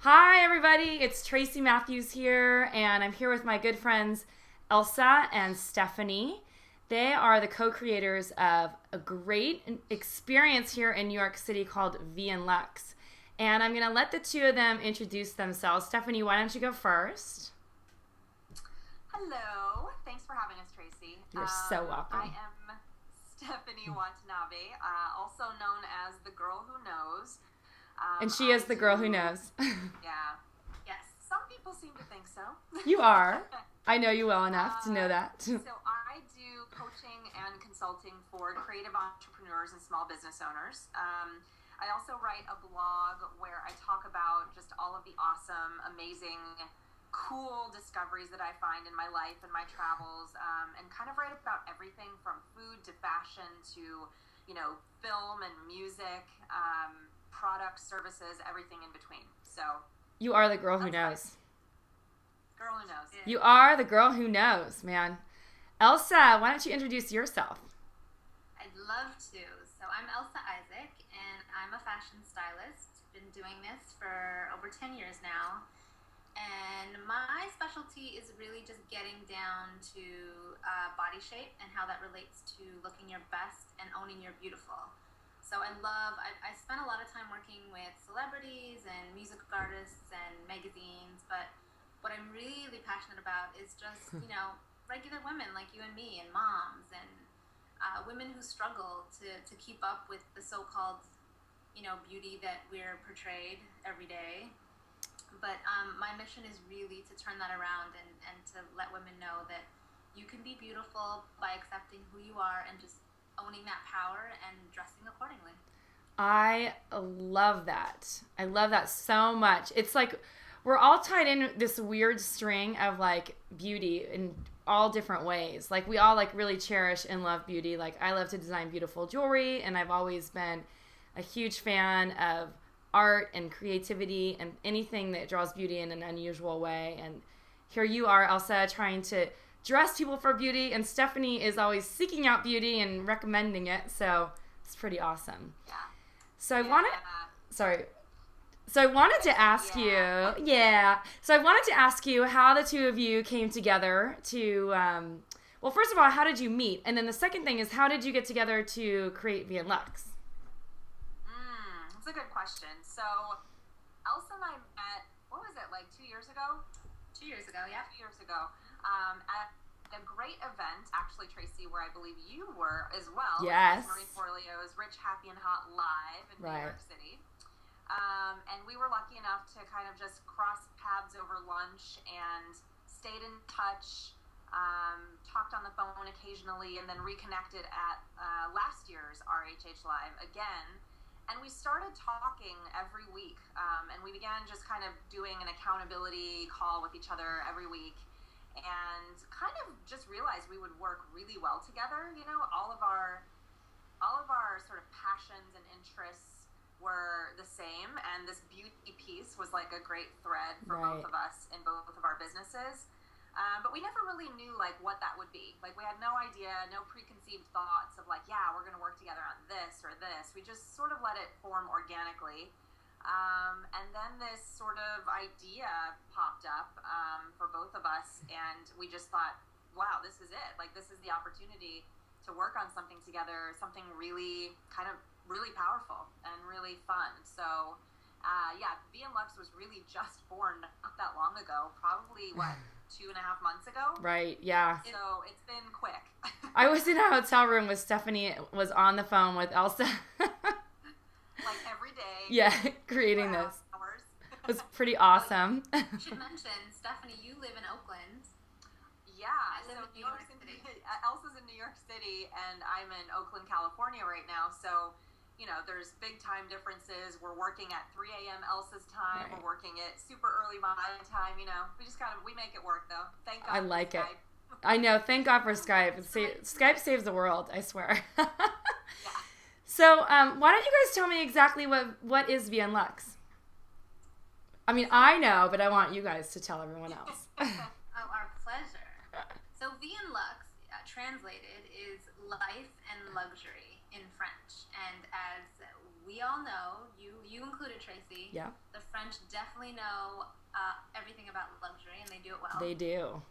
Hi, everybody. It's Tracy Matthews here, and I'm here with my good friends Elsa and Stephanie. They are the co-creators of a great experience here in New York City called Vie+Luxe. And I'm going to let the two of them introduce themselves. Stephanie, why don't you go first? Hello. Thanks for having us, Tracy. You're so welcome. I am Stephanie Watanabe, also known as the girl who knows. And she is the girl who knows. Yeah. Yes. Some people seem to think so. You are. I know you well enough to know that. So I do coaching and consulting for creative entrepreneurs and small business owners. I also write a blog where I talk about just all of the awesome, amazing, cool discoveries that I find in my life and my travels, and kind of write about everything from food to fashion to, film and music, products, services, everything in between. So you are the girl who knows. Girl who knows. You are the girl who knows, man. Elsa, why don't you introduce yourself? I'd love to. So I'm Elsa Isaac, and I'm a fashion stylist. Been doing this for over 10 years now. And my specialty is really just getting down to body shape and how that relates to looking your best and owning your beautiful. So I spent a lot of time working with celebrities and music artists and magazines, but what I'm really passionate about is just, regular women like you and me and moms and women who struggle to keep up with the so-called, beauty that we're portrayed every day. But my mission is really to turn that around and to let women know that you can be beautiful by accepting who you are and just owning that power and dressing accordingly. I love that. I love that so much. It's like we're all tied in this weird string of like beauty in all different ways. Like we all like really cherish and love beauty. Like I love to design beautiful jewelry, and I've always been a huge fan of art and creativity and anything that draws beauty in an unusual way. And here you are, Elsa, trying to dress people for beauty, and Stephanie is always seeking out beauty and recommending it. So it's pretty awesome. Yeah. So I wanted to ask you, So I wanted to ask you how the two of you came together to, well, first of all, how did you meet? And then the second thing is, how did you get together to create Vie+Luxe? That's a good question. So Elsa and I met, what was it, like 2 years ago? 2 years ago, yeah. 2 years ago. At a great event, actually, Tracy, where I believe you were as well. Yes. Marie Forleo's Rich, Happy, and Hot Live in New York City. And we were lucky enough to kind of just cross paths over lunch and stayed in touch, talked on the phone occasionally, and then reconnected at last year's RHH Live again. And we started talking every week, and we began just kind of doing an accountability call with each other every week, and kind of just realized we would work really well together. All of our sort of passions and interests were the same, and this beauty piece was like a great thread for both of us in both of our businesses. But we never really knew like what that would be. Like we had no idea, no preconceived thoughts of like, yeah, we're going to work together on this or this. We just sort of let it form organically. And then this sort of idea popped up for both of us, and we just thought, wow, this is it. Like this is the opportunity to work on something together, something really kind of really powerful and really fun. So Vie+Luxe was really just born not that long ago, probably 2.5 months ago. Right, yeah. So it's been quick. I was in a hotel room with Stephanie, was on the phone with Elsa. Like every day. Yeah, creating this. Hours. It was pretty awesome. I should mention, Stephanie, you live in Oakland. Yeah, I live in New York City. Elsa's in New York City, and I'm in Oakland, California right now. So, there's big time differences. We're working at 3 a.m. Elsa's time. Right. We're working at super early my time. We just we make it work though. Thank God. I like for it. Skype. I know. Thank God for Skype. Skype saves the world, I swear. Yeah. So, why don't you guys tell me exactly what is Vie+Luxe? I mean, I know, but I want you guys to tell everyone else. Oh, our pleasure. So Vie+Luxe, translated, is life and luxury in French. And as we we all know, you included, Tracy. Yeah. The French definitely know everything about luxury, and they do it well. They do.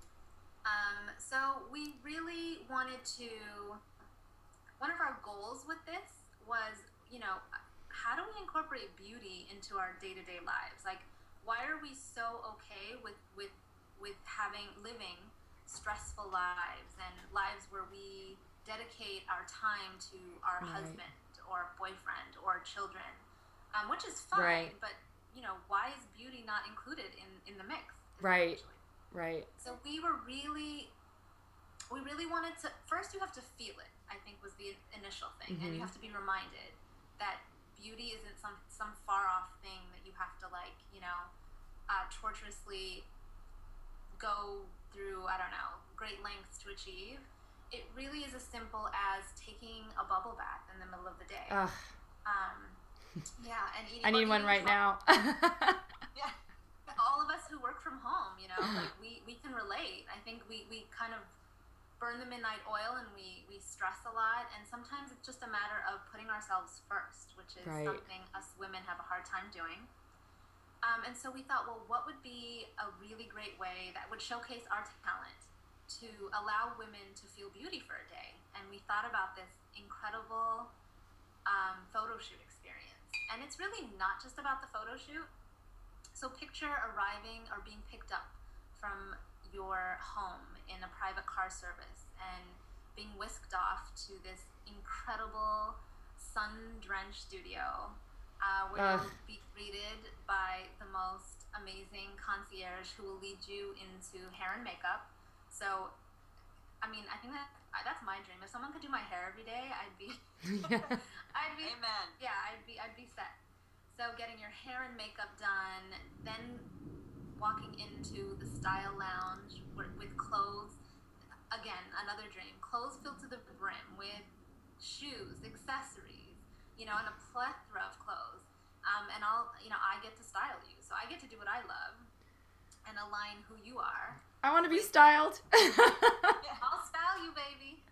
So we really wanted to, one of our goals with this was, how do we incorporate beauty into our day-to-day lives? Like, why are we so okay with living stressful lives and lives where we dedicate our time to our husband or boyfriend or children, which is fine, but why is beauty not included in the mix? Right. So we really wanted to, first you have to feel it, I think was the initial thing, and you have to be reminded that beauty isn't some far off thing that you have to torturously go through, I don't know, great lengths to achieve. It really is as simple as taking a bubble bath in the middle of the day. And eating. I need one right now. Yeah, all of us who work from home, like we can relate. I think we kind of burn the midnight oil and we stress a lot, and sometimes it's just a matter of putting ourselves first, which is something us women have a hard time doing. And so we thought, well, what would be a really great way that would showcase our talent to allow women to feel beauty for a day? And we thought about this incredible photo shoot experience. And it's really not just about the photo shoot. So picture arriving or being picked up from your home in a private car service and being whisked off to this incredible sun-drenched studio where you'll be greeted by the most amazing concierge who will lead you into hair and makeup. So, I mean, I think that's my dream. If someone could do my hair every day, I'd be Amen. Yeah, I'd be set. So getting your hair and makeup done, then walking into the style lounge with clothes. Again, another dream. Clothes filled to the brim with shoes, accessories, and a plethora of clothes. And I get to style you. So I get to do what I love and align who you are. I want to be styled. Yeah, I'll style you, baby.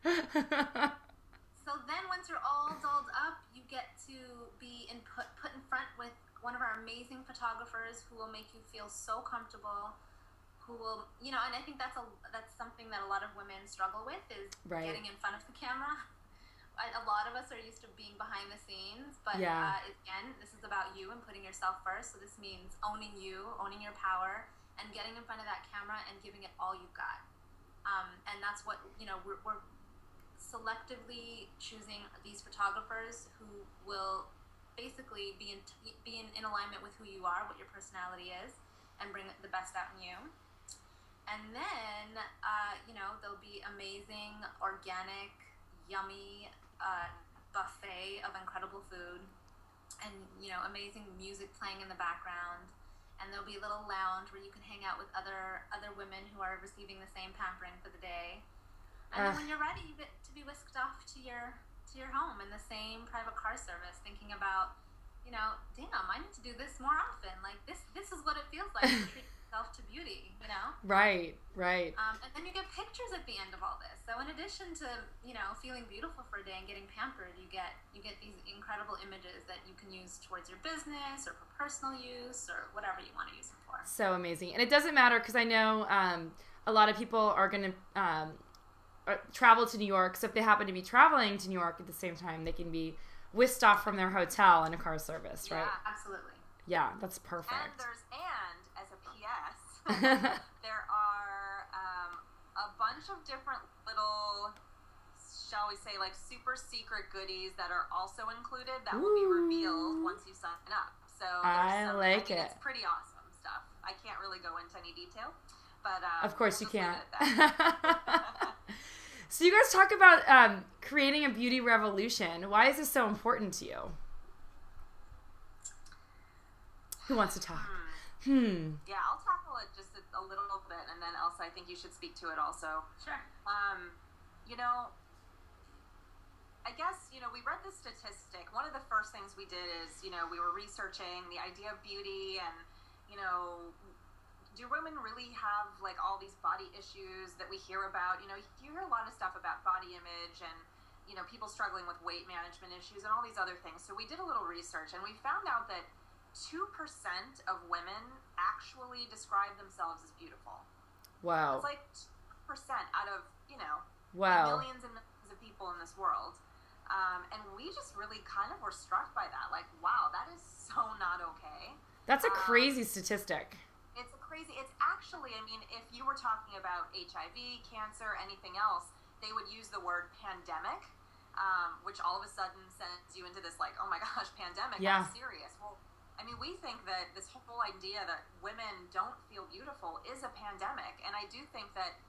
So then once you're all dolled up, you get to be put in front with one of our amazing photographers who will make you feel so comfortable, who will, and I think that's something that a lot of women struggle with is getting in front of the camera. A lot of us are used to being behind the scenes, but again, this is about you and putting yourself first. So this means owning you, owning your power, and getting in front of that camera and giving it all you've got. And that's what, we're selectively choosing these photographers who will basically be in alignment with who you are, what your personality is, and bring the best out in you. And then, there'll be amazing, organic, yummy buffet of incredible food, and amazing music playing in the background, and there'll be a little lounge where you can hang out with other women who are receiving the same pampering for the day. And then when you're ready, you get to be whisked off to your home in the same private car service, thinking about, damn, I need to do this more often. Like this is what it feels like to treat yourself to beauty, Right. And then you get pictures at the end of all this. So in addition to, feeling beautiful for a day and getting pampered, you get these incredible images that you can use towards your business or for personal use or whatever you want to use them for. So amazing. And it doesn't matter because I know a lot of people are going to travel to New York. So if they happen to be traveling to New York at the same time, they can be whisked off from their hotel in a car service, right? Yeah, absolutely. Yeah, that's perfect. And as a PS, there are a bunch of different little, shall we say, like super secret goodies that are also included that will be revealed once you sign up. So it's pretty awesome stuff. I can't really go into any detail, but of course you can't. That. So you guys talk about creating a beauty revolution. Why is this so important to you? Who wants to talk? Yeah, I'll tackle it just a little bit, and then Elsa, I think you should speak to it also. Sure. I guess, we read this statistic. One of the first things we did is, we were researching the idea of beauty and, do women really have all these body issues that we hear about? You hear a lot of stuff about body image and, people struggling with weight management issues and all these other things. So we did a little research, and we found out that 2% of women actually describe themselves as beautiful. Wow. It's like 2% out of, wow. millions and millions of people in this world. And we just really kind of were struck by that. Like, wow, that is so not okay. That's a crazy statistic. It's actually, if you were talking about HIV, cancer, anything else, they would use the word pandemic, which all of a sudden sends you into this like, oh my gosh, pandemic, yeah. that's serious. Well, we think that this whole idea that women don't feel beautiful is a pandemic. And I do think that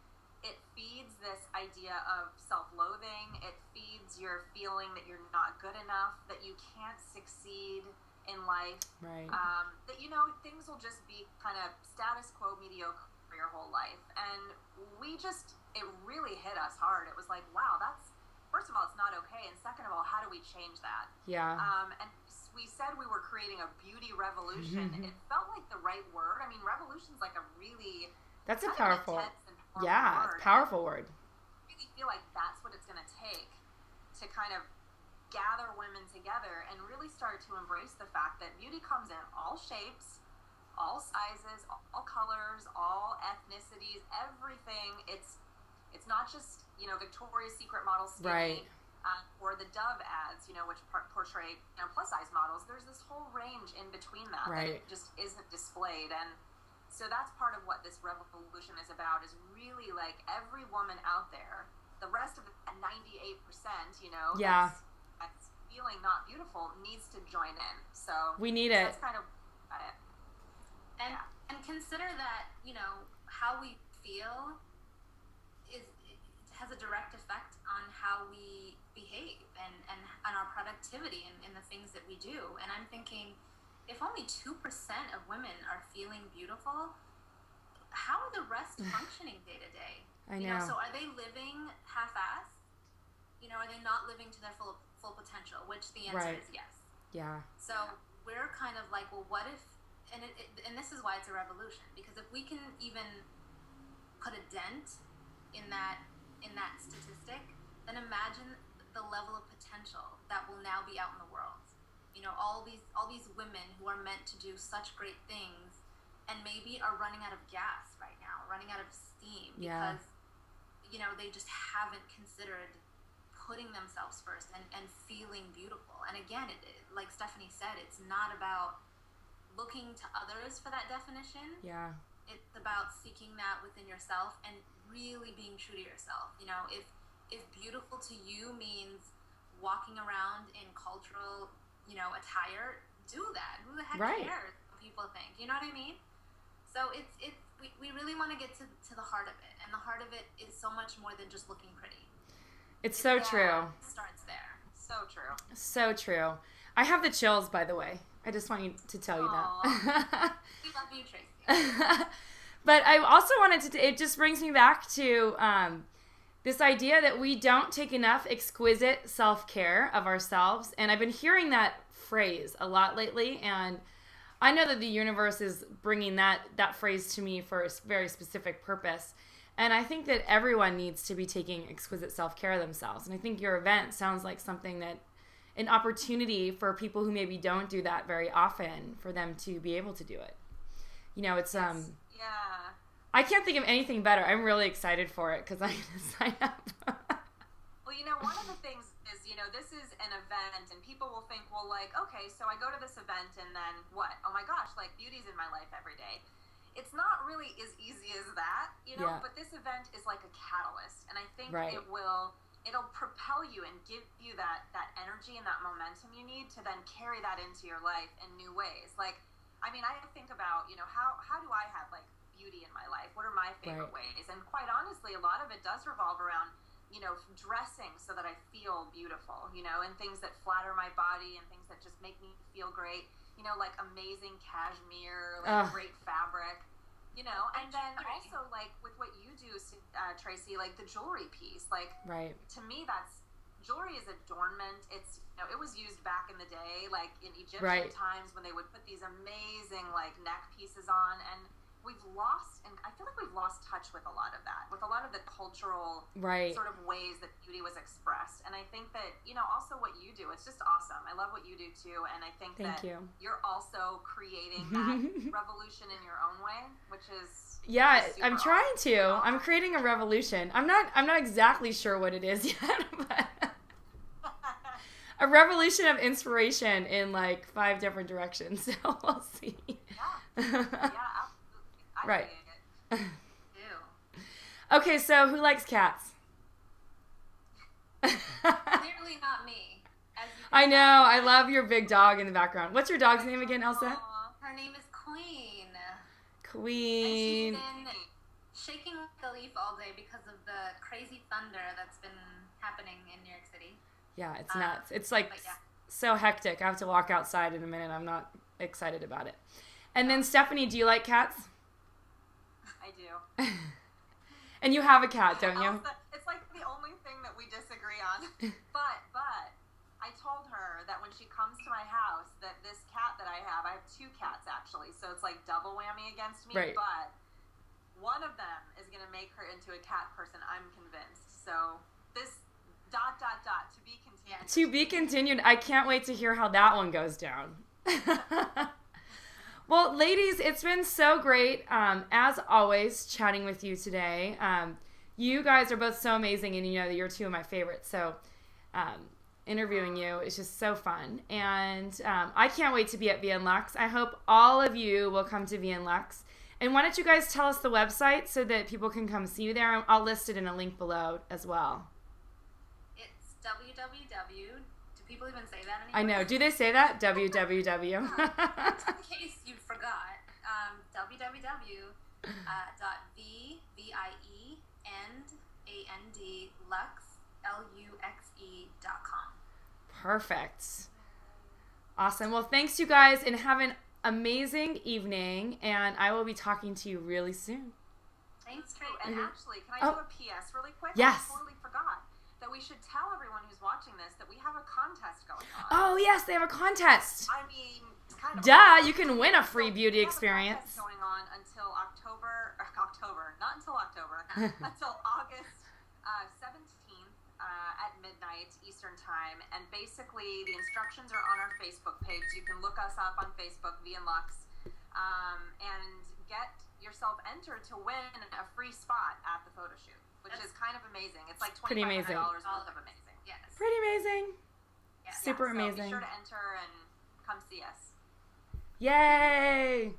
it feeds this idea of self-loathing. It feeds your feeling that you're not good enough, that you can't succeed in life. Right. That, things will just be kind of status quo, mediocre for your whole life. And it really hit us hard. It was like, wow, first of all, it's not okay. And second of all, how do we change that? Yeah. And we said we were creating a beauty revolution. It felt like the right word. Revolution's like a really... That's a powerful... Yeah, word. Powerful word. I really feel like that's what it's going to take to kind of gather women together and really start to embrace the fact that beauty comes in all shapes, all sizes, all colors, all ethnicities, everything. It's not just, Victoria's Secret model skinny, right. Or the Dove ads, which portray plus size models. There's this whole range in between that right. that just isn't displayed. And so that's part of what this revolution is about, is really like every woman out there, the rest of the 98%, yeah. that's feeling not beautiful, needs to join in. So we need it. That's kind of it. And consider that, how we feel has a direct effect on how we behave and our productivity in the things that we do. And I'm thinking, if only 2% of women are feeling beautiful, how are the rest functioning day to day? I know. So are they living half-assed? Are they not living to their full potential? Which the answer right. is yes. Yeah. So we're kind of like, well, what if? And this is why it's a revolution, because if we can even put a dent in that statistic, then imagine the level of potential that will now be out in the world. All these women who are meant to do such great things and maybe are running out of gas right now, running out of steam yeah. because, they just haven't considered putting themselves first and feeling beautiful. And again, like Stephanie said, it's not about looking to others for that definition. Yeah. It's about seeking that within yourself and really being true to yourself. If beautiful to you means walking around in cultural attire, do that. Who the heck right. cares what people think? You know what I mean? So we really want to get to the heart of it, and the heart of it is so much more than just looking pretty. It's so true. It starts there. So true. So true. I have the chills, by the way. I just want you to tell you that. We love you, Tracy. But I also wanted to, it just brings me back to this idea that we don't take enough exquisite self-care of ourselves. And I've been hearing that phrase a lot lately. And I know that the universe is bringing that phrase to me for a very specific purpose. And I think that everyone needs to be taking exquisite self-care of themselves. And I think your event sounds like something that, an opportunity for people who maybe don't do that very often, for them to be able to do it. It's, yeah. I can't think of anything better. I'm really excited for it because I'm going to sign up. Well, one of the things is, this is an event and people will think, well, like, okay, so I go to this event and then what? Oh my gosh, like beauty's in my life every day. It's not really as easy as that, Yeah. but this event is like a catalyst. And I think right. it'll propel you and give you that energy and that momentum you need to then carry that into your life in new ways. Like, I think about, how do I have like beauty in my life? What are my favorite right. ways? And quite honestly, a lot of it does revolve around, dressing so that I feel beautiful, and things that flatter my body and things that just make me feel great, like amazing cashmere, like great fabric, and then also like with what you do, Tracy, like the jewelry piece, like right. to me, jewelry is adornment. It's, it was used back in the day, like in Egyptian right. times when they would put these amazing like neck pieces on, and we've lost, and I feel like we've lost touch with a lot of that, with a lot of the cultural sort of ways that beauty was expressed. And I think that, also what you do, it's just awesome. I love what you do too. And I think you're also creating that revolution in your own way, which is I'm trying to. I'm creating a revolution. I'm not exactly sure what it is yet, but a revolution of inspiration in like 5 different directions. So we'll see. Yeah, absolutely. Right. Ew. Okay, so who likes cats? Clearly not me. I know. I love your big dog in the background. What's your dog's name again, Elsa? Her name is Queen. Queen. And she's been shaking the leaf all day because of the crazy thunder that's been happening in New York City. Yeah, it's nuts. It's like so hectic. I have to walk outside in a minute. I'm not excited about it. And then Stephanie, do you like cats? I do. And you have a cat, don't you? It's like the only thing that we disagree on. But I told her that when she comes to my house that this cat that I have 2 cats actually, so it's like double whammy against me. Right. But one of them is going to make her into a cat person, I'm convinced. So this ... to be continued. To be continued. I can't wait to hear how that one goes down. Well, ladies, it's been so great, as always, chatting with you today. You guys are both so amazing, and you're 2 of my favorites. So interviewing you is just so fun. And I can't wait to be at Vie+Luxe. I hope all of you will come to Vie+Luxe. And why don't you guys tell us the website so that people can come see you there? I'll list it in a link below as well. It's www. Do people even say that anymore? I know. Do they say that? www. In case you forgot, www.viendluxe.com. Perfect. Awesome. Well, thanks, you guys, and have an amazing evening, and I will be talking to you really soon. Thanks, Tracy. And actually, can I do a PS really quick? Yes. I totally forgot that we should tell everyone who's watching this that we have a contest going on. Oh, yes, they have a contest. I mean, it's kind of Duh, you can win a free beauty experience. We have a contest going on until not until October, until August 17th at midnight Eastern Time. And basically, the instructions are on our Facebook page. You can look us up on Facebook, Vie+Luxe, and get yourself entered to win a free spot at the photo shoot, which is kind of amazing. It's like $2,500 worth of amazing. Yes. Pretty amazing. Yeah. Super amazing. Be sure to enter and come see us. Yay.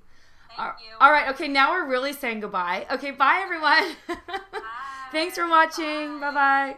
Thank you. All right. Okay. Now we're really saying goodbye. Okay. Bye, everyone. Bye. Thanks for watching. Bye-bye.